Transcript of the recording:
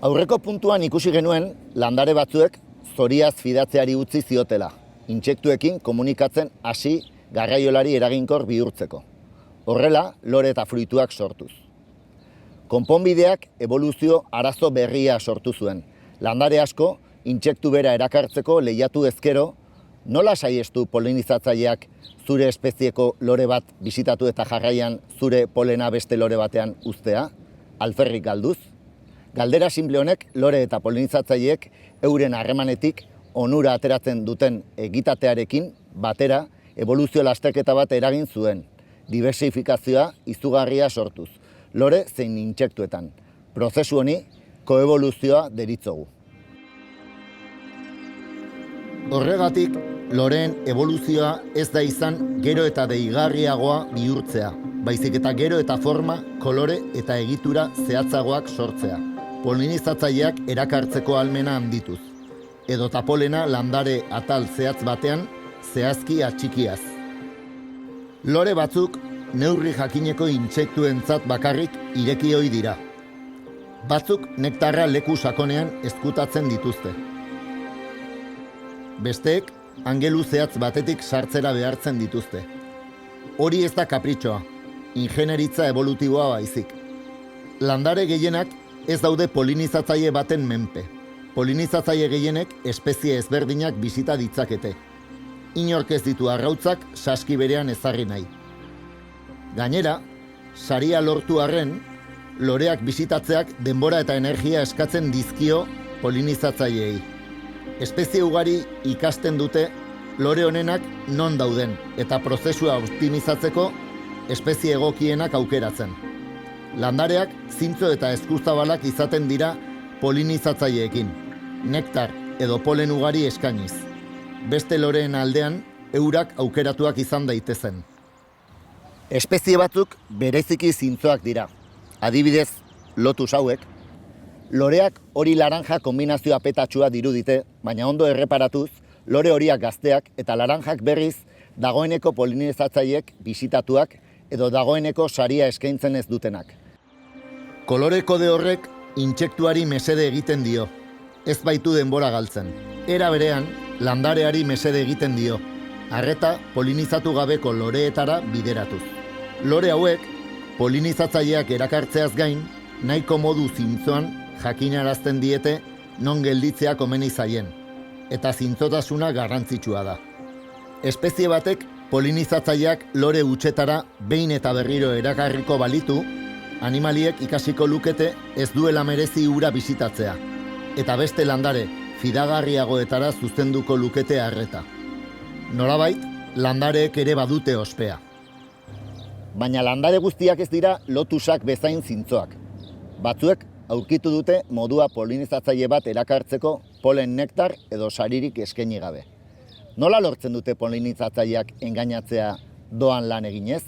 Aurreko puntuan ikusi genuen landare batzuek zoriaz fidatzeari utzi ziotela, intsektuekin komunikatzen hasi garraiolari eraginkor bihurtzeko. Horrela, lore eta fruituak sortuz. Konponbideak eboluzio arazo berria sortu zuen. Landare asko, intsektu bera erakartzeko lehiatu ezkero, nola saiestu polinizatzaileak zure espezieko lore bat bisitatu eta jarraian zure polena beste lore batean uztea, alferrik galduz? Galdera simple honek lore eta polinizatzaileek euren harremanetik onura ateratzen duten egitatearekin batera eboluzio lasterketa bat eragin zuen, diversifikazioa izugarria sortuz, lore zein intsektuetan. Prozesu honi koeboluzioa deritzogu. Horregatik, loreen eboluzioa ez da izan gero eta deigarriagoa bihurtzea, baizik eta gero eta forma, kolore eta egitura zehatzagoak sortzea. Polinizatzaileak erakartzeko ahalmena handituz, edota polena landare atal zehatz batean zehazki atxikiaz. Lore batzuk neurri jakineko intsektuentzat bakarrik ireki ohi dira. Batzuk nektarra leku sakonean ezkutatzen dituzte. Besteek angelu zehatz batetik sartzera behartzen dituzte. Hori ez da kapritxoa, ingenieritza evolutiboa baizik. Landare gehienak ez daude polinizatzaile baten menpe. Polinizatzaile gehienek espezie ezberdinak bisita ditzakete. Inork ez ditu arrautzak saski berean ezarri nahi. Gainera, saria lortu arren, loreak bisitatzeak denbora eta energia eskatzen dizkio polinizatzaileei. Espezie ugari ikasten dute lore honenak non dauden eta prozesua optimizatzeko espezie egokienak aukeratzen. Landareak zintzo eta eskuzabalak izaten dira polinizatzaileekin, nektar edo polen ugari eskainiz. Beste loreen aldean, eurak aukeratuak izan daitezen. Espezie batzuk bereziki zintzoak dira. Adibidez, lotus hauek. Loreak hori laranja kombinazioa petatxua dirudite, baina ondo erreparatuz, lore horiak gazteak eta laranjak berriz dagoeneko polinizatzaileek bisitatuak edo dagoeneko saria eskaintzen ez dutenak. Kolore kode horrek intsektuari mesede egiten dio, ez baitu denbora galtzen. Era berean, landareari mesede egiten dio, arreta polinizatu gabeko loreetara bideratuz. Lore hauek, polinizatzaileak erakartzeaz gain, nahiko modu zintzoan jakinarazten diete non gelditzea komeni zaien, eta zintzotasuna garrantzitsua da. Espezie batek polinizatzaileak lore hutsetara behin eta berriro erakarriko balitu, animaliek ikasiko lukete ez duela merezi hura bisitatzea, eta beste landare fidagarriagoetara zuzenduko lukete arreta. Nolabait, landareek ere badute ospea. Baina landare guztiak ez dira lotusak bezain zintzoak. Batzuek aurkitu dute modua polinizatzaile bat erakartzeko polen nektar edo saririk eskaini gabe. Nola lortzen dute polinizatzaileak engainatzea doan lan eginez?